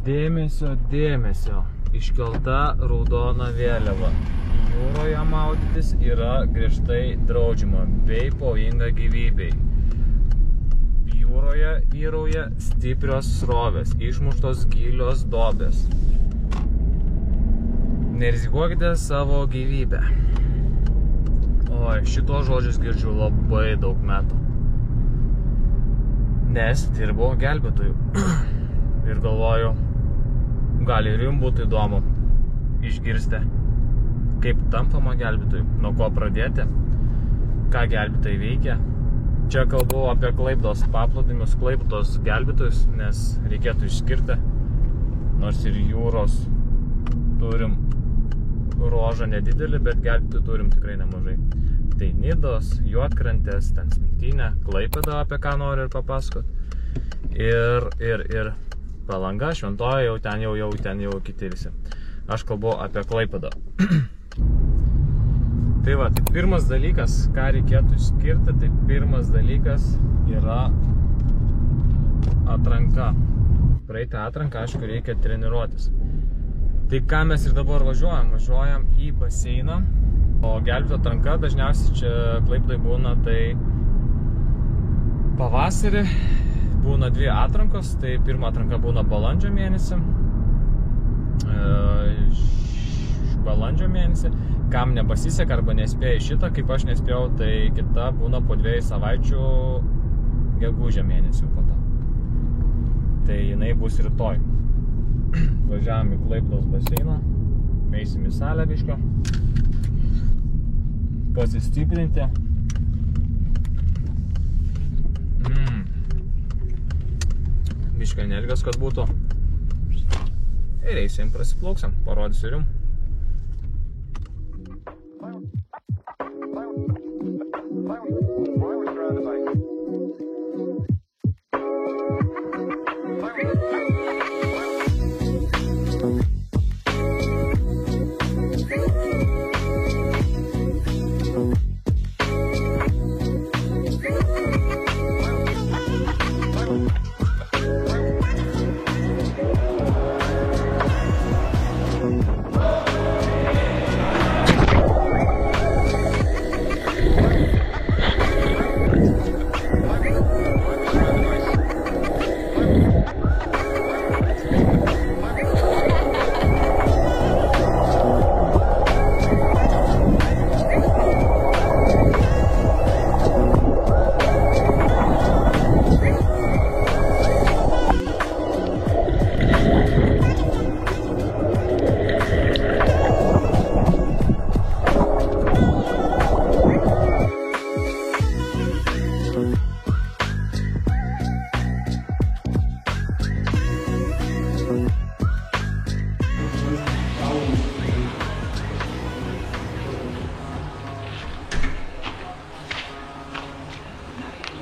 Dėmesio, dėmesio. Iškelta raudona vėliava. Jūroje maudytis yra griežtai draudžiama bei pavojinga gyvybei. Jūroje vyrauja stiprios srovės, išmuštos gilios duobės. Nerizikuokite savo gyvybę. Oi, šitos žodžius girdžiu labai daug metų. Nes dirbau gelbėtojų. Ir galvoju, gal ir jums būtų įdomu išgirsti, kaip tampama gelbėtojų, nuo ko pradėti, ką gelbėtojai veikia. Čia kalbu apie Klaipėdos paplūdimius, Klaipėdos gelbėtojus, nes reikėtų išskirti, nors ir jūros turim ruožą nedidelį, bet gelbėtojų turim tikrai nemažai. Tai Nidos, Juodkrantės, ten Smiltynė, Klaipėda, apie ką noriu ir papasakot. Ir Palanga, Šventoja, ten jau kiti visi. Aš kalbu apie Klaipėdą. Tai va, tai pirmas dalykas, ką reikėtų išskirti, tai pirmas dalykas yra atranka. Praeiti atranką, aišku, reikia treniruotis. Tai ką mes ir dabar važiuojam? Važiuojam į baseiną, o gelbėtojų atranka dažniausiai čia Klaipėdai būna tai pavasarį. Būna dvi atrankos, tai pirma atranka būna balandžio mėnesį. Kam nepasiseka arba nespėja šitą, kaip aš nespėjau, tai kita būna po 2 savaičių gegužę mėnesių po to. Tai jinai bus rytoj. Važiavam į Klaipėdos baseiną, eisim į salę biškio, pasistiprinti. Biškai energijos, kad būtų. Ir eisim, prasiplauksim, parodysiu ir jum.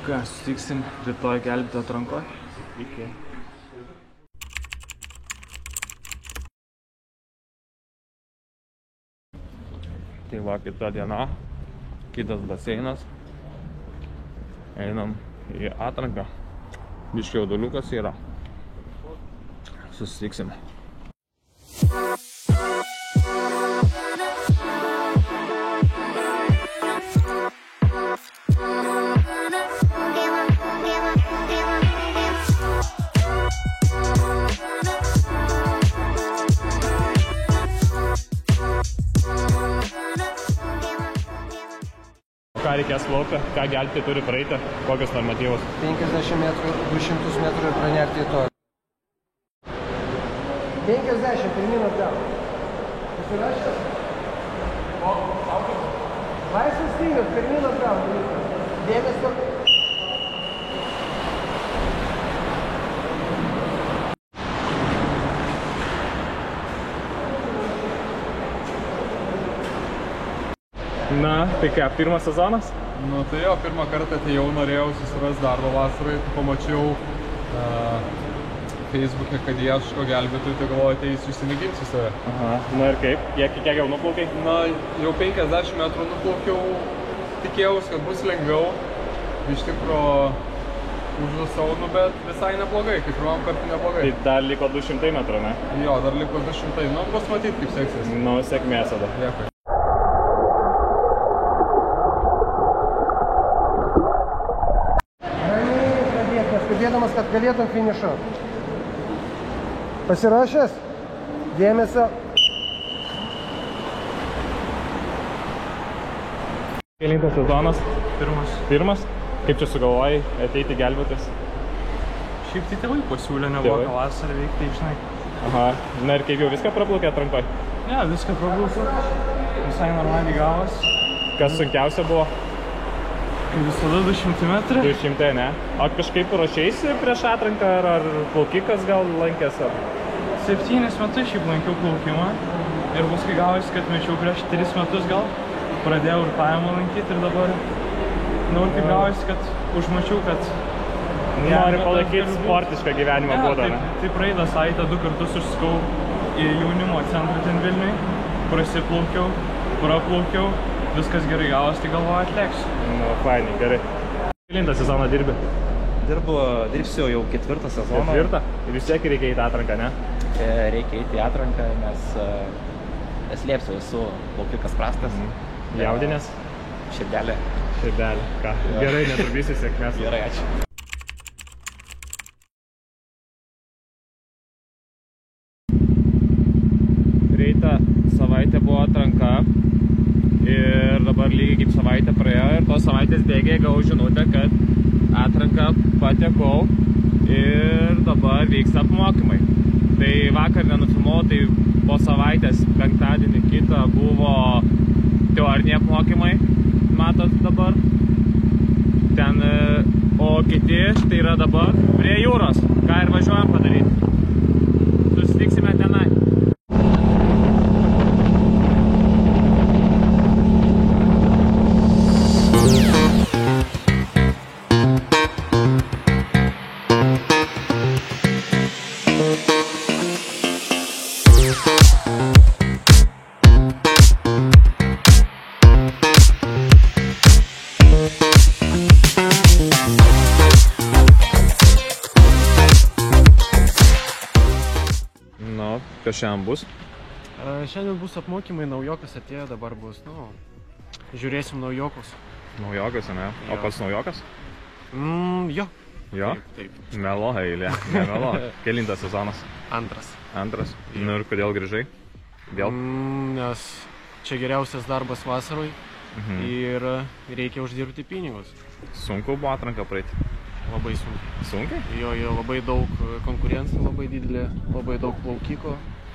Ką, susitiksim rytoj gelbėtojų atrankoje. Iki. Tai va, kita diena, kitas baseinas. Einam į atranką. Biškį jauduliukas yra. Susitiksime. Ką reikės plaukti, ką gelbėtojai turi praeiti, kokios normatyvos? 50 metrų, 200 metrų ir pranerti į to. 50, pirmin atgal. Pasirašęs? O, laukiam. Laisvas stilius, pirmin atgal. Dėmesio. Na, tai ką, pirmas sezonas? Nu tai jo, pirmą kartą atėjau, norėjau susirasti darbą vasarai, pamačiau Facebook'e, kad ieško gelbėtojų, tai galvoju, tai išsimėginsiu save. Aha, na ir kaip? Kiek jau nuplaukai? Na, jau 50 metrų nuplaukiau, tikėjausi, kad bus lengviau. Iš tikro Uždusaunu, bet visai neblogai, kaip pirmam kartui neblogai. Tai dar liko 200 metrų, ne? Jo, dar liko 200. Nu, bus matyti, kaip seksis. Nu, sėkmės tada. Dėkui. Ramiai pradėk, neskubėdamas, kad galėtum finišuoti. Pasirašęs? Dėmesio. Kelintas sezonas? Pirmas? Kaip čia sugalvojai ateiti gelbėtis? Šiaip tai tėvai pasiūlė, nebuvo ką vasarą veikti, žinai. Aha, na ir kaip jau viską praplaukė atrankoj? Ne, viską praplaukė. Visai normaliai gavos. Kas sunkiausia buvo? Kaip visada 200 metrų. 200, ne? O kažkaip ruošeisi prieš atranką ar plaukikas gal lankės? 7 metus šiaip lankiau plaukimą. Ir paskui gavosi, kad mečiau prieš 3 metus gal. Pradėjau irtavimą lankyti ir dabar... Nu, ir kaip gavosi, kad užmačiau, kad... Nori palaikyti sportišką gyvenimą būdą, ne? Tai praeitą savaitę 2 kartus užsukau į jaunimo centrą ten Vilniui. Prasiplaukiau, praplaukiau. Viskas gerai gavos, tai galvoju atleksiu. Nu, fainai, gerai. Kelintą sezoną dirbi? Dirbsiu jau 4 sezoną. 4? Ir vis tiek reikia į atranką, ne? Reikia eiti į atranką, nes slėpsiu, esu plaukikas prastas. Jaudinės? Širdelė. Širdelė, ką? Gerai, neturbysi, sėkmės. Gerai, ačiū. Praeitą savaitę buvo atranka ir dabar lygiai kaip savaitę praėjo ir tos savaitės bėgiai gavau žinutę, kad atranką patekau ir dabar vyksta apmokymai. Tai vakar nenufilmavau, tai po savaitės penktadienį kitą buvo teoriniai apmokymai, matot dabar. Ten, o kiti tai yra dabar prie jūros, ką ir važiuojam padaryti. Susitiksime tenai. Kas šiandien bus? Šiandien bus apmokymai, naujokas atėjo, dabar bus, nu, žiūrėsim naujokus. Naujokas, ne? O pats naujokas? Jo. Jo? Taip. Melo eilė, nemelo. Kelintas sezonas? Antras. Antras? Nu ir kodėl grįžai? Vėl? Nes čia geriausias darbas vasaroj ir reikia uždirbti pinigus. Sunku buvo atranką praeiti? Labai sunkiai. Sunkiai? Jo, labai daug konkurencijų, labai didelė, labai daug plaukiko,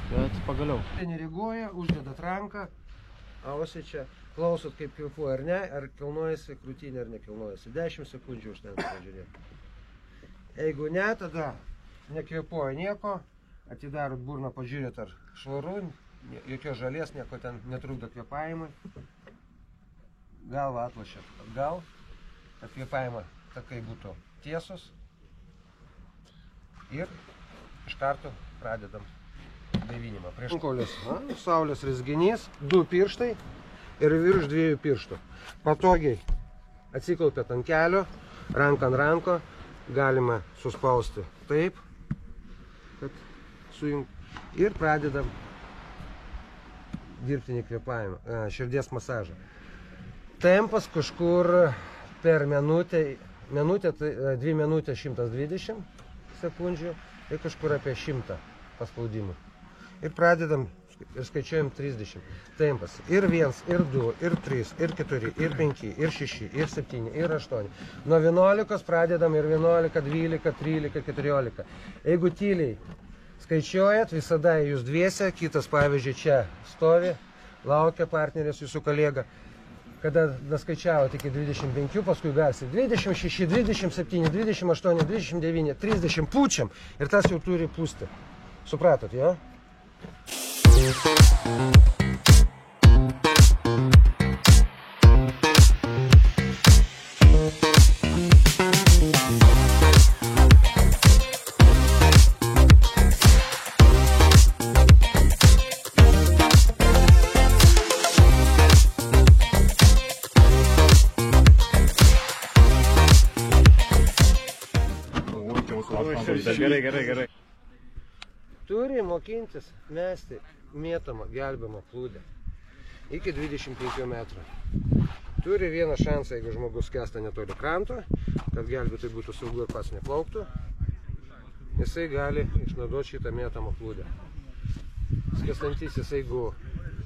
bet pagaliau. Nereaguoja, uždedat ranką, ausį čia, klausot kaip kvėpuoja ar ne, ar kilnojasi krūtinė ar nekilnojasi. 10 sekundžių užtenka pažiūrėti. Jeigu ne, tada nekvėpuoja nieko, atidarot burną, pažiūrėt ar švaru, jokios žalės, nieko ten netrukdo kvėpavimui. Galvą atlošiat atgal, kad kvėpavimą takai būtų tiesus ir iš karto pradedam gaivinimą. Prieš kaulius saulės rezginys, 2 pirštai ir virš 2 pirštų. Patogiai atsiklaupėt ant kelio, ranką ant ranko, galima suspausti taip, kad sujungt ir pradedam dirbtinį kvėpavimą, širdies masažą. Tempas kažkur per minutę, 2 minutės 120 sekundžių ir kažkur apie 100 paspaudimų. Ir pradedam ir skaičiuojam 30. Tempas ir 1, ir 2, ir 3, ir 4, ir 5, ir 6, ir 7, ir 8. Nuo 11 pradedam ir 11, 12, 13, 14. Jeigu tyliai skaičiuojat, visada jūs dviese, kitas pavyzdžiui čia stovi, laukia partneris, jūsų kolega. Kada daskaičiavot iki 25, paskui garsiai 26, 27, 28, 29, 30 pučiam ir tas jau turi pūsti. Supratot, jo? Gerai. Turi mokintis mesti mėtomą gelbėjimo plūdę iki 25 metrų. Turi vieną šansą, jeigu žmogus skęsta netoli kranto, kad gelbėtojui būtų saugu ir pats neplauktų, jisai gali išnaudoti šitą mėtomą plūdę. Skęstantysis, jeigu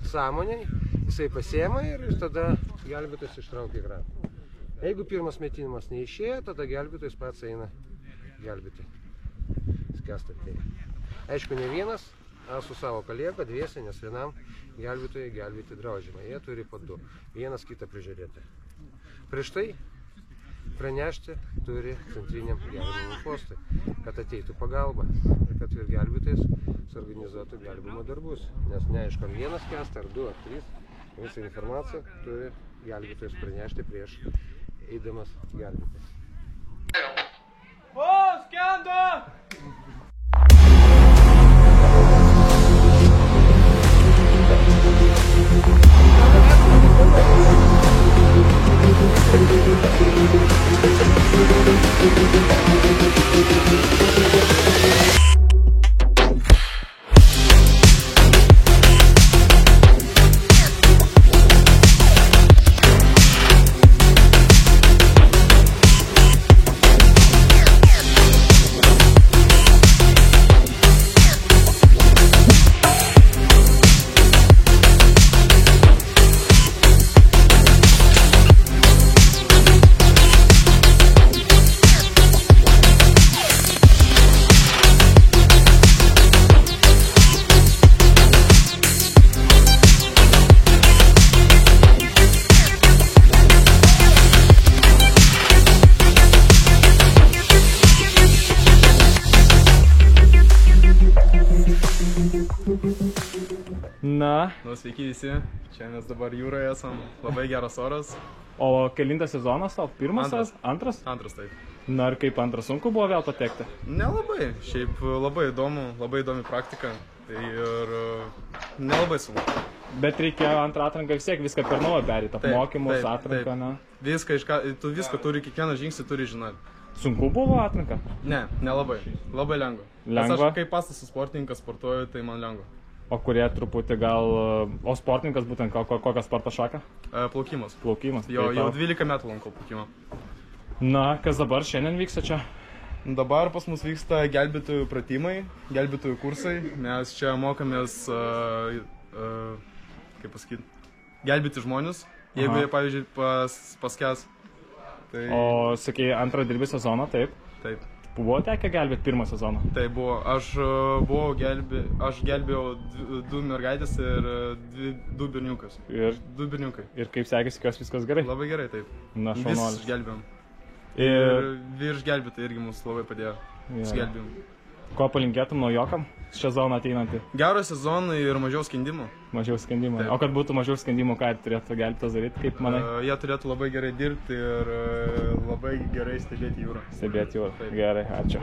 sąmoniai, jisai pasiema ir tada gelbėtojas ištraukia į krantą. Jeigu pirmas metinimas neišėjo, tada gelbėtojas pats eina gelbėti skęstantįjį. Aišku, ne vienas, su savo kolega, dviese, nes vienam gelbėtojai gelbėti draudžiama. Jie turi po 2, vienas kitą prižiūrėti. Prieš tai pranešti turi centriniam gelbėjimo postui, kad ateitų pagalba ir kad ir gelbėtojas suorganizuotų gelbėjimo darbus. Nes neaišku, ar vienas skęsta, ar 2, ar 3, visą informaciją turi gelbėtojas pranešti prieš eidamas gelbėti. O, skendo! Sveiki visi, čia mes dabar jūroje esam, labai geras oras. O kelintas sezonas tau? Pirmas? Antras? Antras, taip. Na ir kaip antras, sunku buvo vėl patekti? Nelabai, šiaip labai įdomi praktika, tai ir nelabai sunku. Bet reikėjo antrą atranką vis tiek viską per naują perėti, apmokymus, atranką, na? Tu viską turi, kiekvieną žingsnį turi žinoti. Sunku buvo atranka? Ne, nelabai, labai lengva. Lengva? Nes aš kaip pastas sportininkas sportuoju, tai man lengva. O kurie truputį gal... O sportininkas būtent kokią sporto šaką? Plaukimas. Plaukimas. Jau 12 metų lankau plaukimą. Na, kas dabar šiandien vyksta čia? Dabar pas mus vyksta gelbėtojų pratimai, gelbėtojų kursai. Mes čia mokomės, kaip pasakyti, gelbėti žmonės, jeigu jie, pavyzdžiui, paskęs. Tai... O, sakei, antrą dirbi sezoną, taip? Taip. Buvo tekę gelbėti pirmą sezoną? Tai buvo. Aš gelbėjau 2 mergaitės ir 2 berniukas. Ir 2 berniukai. Ir kaip sekėsi, kas viskas gerai? Labai gerai, taip. Na, šaunuolis. Vis gelbėjom. Ir virš gelbėtai irgi mums labai padėjo. Gelbėjom. Ko palinkėtum naujokam šią zoną ateinantį? Gerą sezoną ir mažiau skendimų. Mažiau skendimų. O kad būtų mažiau skendimų, ką turėtų gelbėtas daryti, kaip manai? Jie turėtų labai gerai dirbti ir labai gerai stebėti jūrą. Stebėti jūrą. Taip. Gerai, ačiū.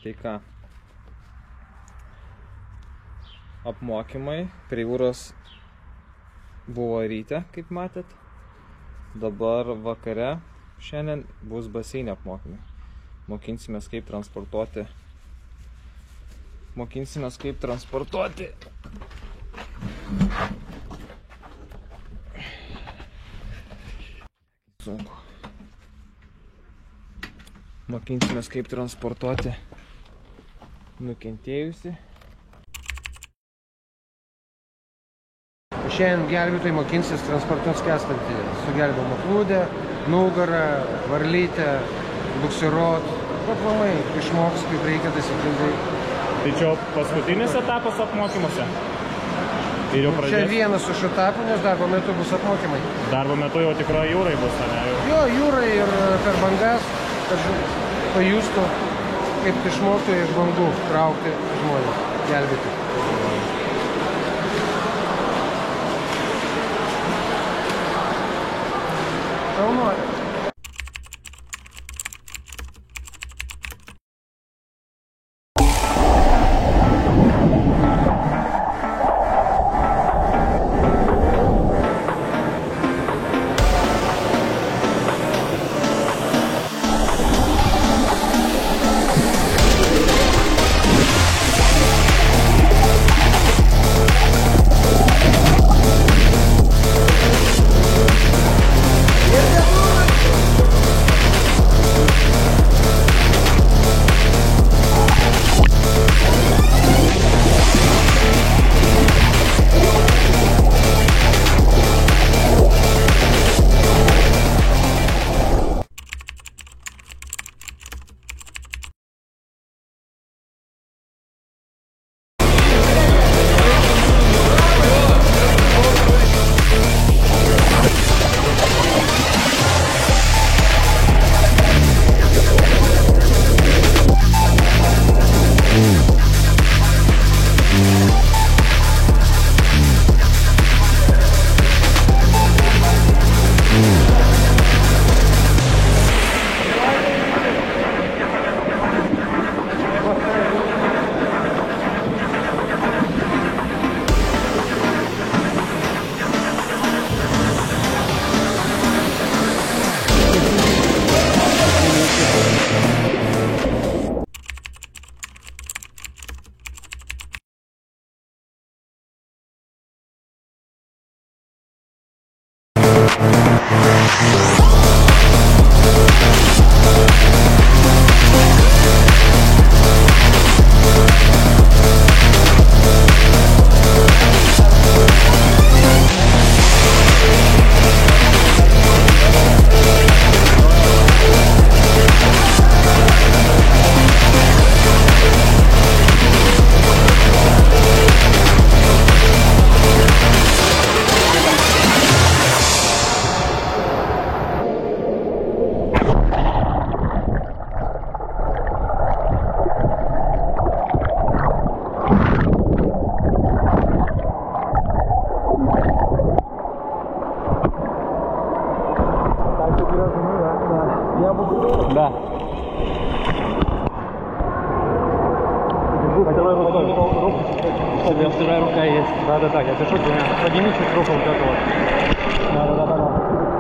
Tai ką, apmokymai prie jūros buvo ryte, kaip matėt. Dabar vakare šiandien bus baseine apmokymai. Mokinsimės kaip transportuoti. Sunku. Mokinsimės kaip transportuoti nukentėjusi. Šiandien gelbėtojai mokinsis transportuoti skęstantį su gelbėjimo plūde, nugarą, varlytę, buksiruot. Aplamai išmoks, kaip reikia taisyklingai. Tai čia paskutinis etapas apmokymuose? Čia vienas iš etapų, nes darbo metu bus apmokymai. Darbo metu jau tikrai jūrai bus, ar ne? Jo, jūrai ir per bangas, kad pajustų, kaip išmoktų iš bangų traukti žmonės, gelbėti. Šaunuolė. Да. У тебя вторая рука есть. Да, я пишу, подними чуть руку вот эту вот. Да.